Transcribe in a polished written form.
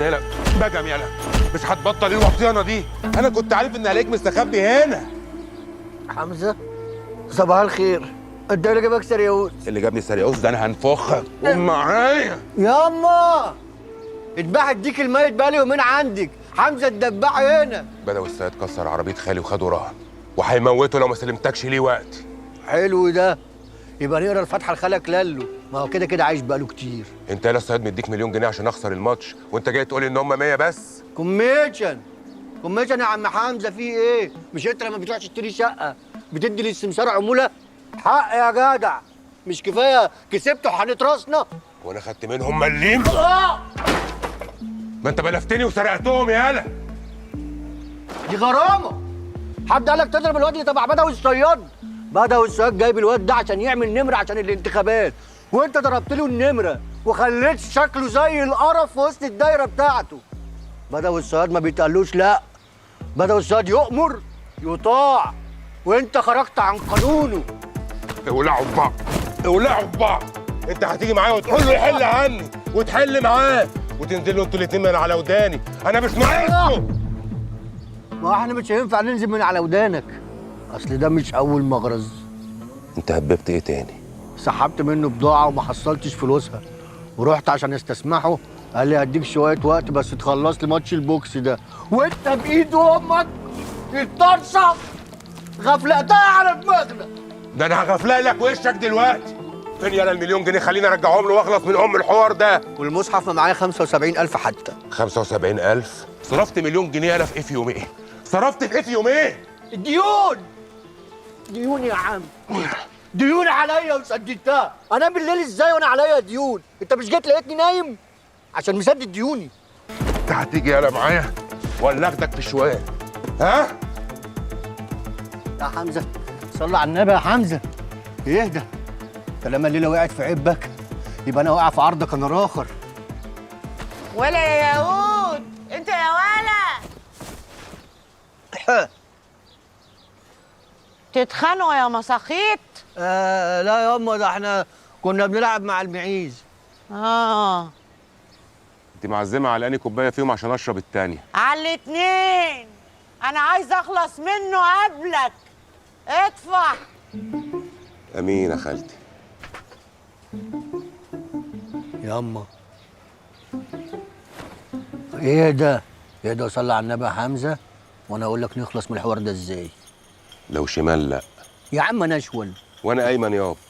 يالا بجم يالا، مش هتبطل الوطيانه دي. انا كنت عارف ان عليك مستخبي هنا. حمزه صباح الخير، انت اللي جابك سريوس؟ اللي جابني سريعوس ده انا هنفخك. قوم معايا ياما اتباع الديك الميت بقالي يومين عندك. حمزه الدباح هنا. بدأوا السيد كسر عربيه خالي وخدوا رهن، وهيموته لو ما سلمتكش ليه وقت. حلو ده، يبقى نقرا الفاتحه لخالك لالو، ما هو كده كده عايش بقاله كتير. انت يالا السيد مديك مليون جنيه عشان اخسر الماتش، وانت جاي تقولي ان هم 100 بس. كوميشن يا عم حمزه، في ايه؟ مش انت لما بتروح تشتري شقه بتدي للسمسار عموله؟ حق يا جدع، مش كفايه كسبت وحنيت راسنا؟ وانا خدت منهم مليم؟ ما انت بلفتني وسرقتهم يالا. دي غرامه. حد قالك تضرب الواد اللي تبع بدوي الصياد؟ بدوي الصياد جايب الواد ده عشان يعمل نمره عشان الانتخابات، وانت ضربت له النمره وخليت شكله زي القرف في وسط الدايره بتاعته. بدوي الصياد ما بيتقالوش لا، بدوي الصياد يؤمر يطاع، وانت خرجت عن قانونه. اولعوا ببعض، اولعوا ببعض. انت هتيجي معايا وتقول له يحل عني وتحل معاه وتنزلوا انتوا الاتنين من على وداني. انا مش ناقصكم. ما احنا مش هينفع ننزل من على ودانك، اصل ده مش اول مغرز. انت هببت ايه تاني؟ سحبت منه بضاعه وما حصلتش فلوسها، ورحت عشان استسمحه قال لي هديك شويه وقت بس تخلص لي ماتش البوكس ده، وانت بايد امك الطرشه غفلتها على دماغنا. ده انا هغفلق لك وشك دلوقتي. فين يالا المليون جنيه؟ خليني ارجعهم له واخلص من الحوار ده. والمصحف ما معايا 75,000 حتى. 75,000؟ صرفت مليون جنيه يالا في ايه في يومين؟ صرفت في ايه في يومين؟ ديون يا عم، ديون عليا وسددتها. انا بالليل ازاي وانا عليا ديون؟ انت مش جيت لقيتني نايم عشان مسدد ديوني. انت هتيجي يالا معايا ولا اخدك في شوال؟ ها؟ يا حمزه صلي على النبي يا حمزه، اهدى. طالما الليله وقعت في عبك يبقى انا واقع في عرضك انا راخر. ولا يا ياقوت، انت يا ولا تتخانقوا يا مساخيط؟ لا ياما، ده احنا كنا بنلعب مع المعيز. انت معزمه على اني كوبايه فيهم عشان اشرب التانيه؟ على الاتنين، انا عايز اخلص منه قبلك. ادفع. امين يا خالتي. ياما ايه ده؟ ايه ده؟ صلي على النبي يا حمزه وانا اقول لك نخلص من الحوار ده ازاي. لو شمال لا. يا عم انا اشول. وانا ايمن يابا.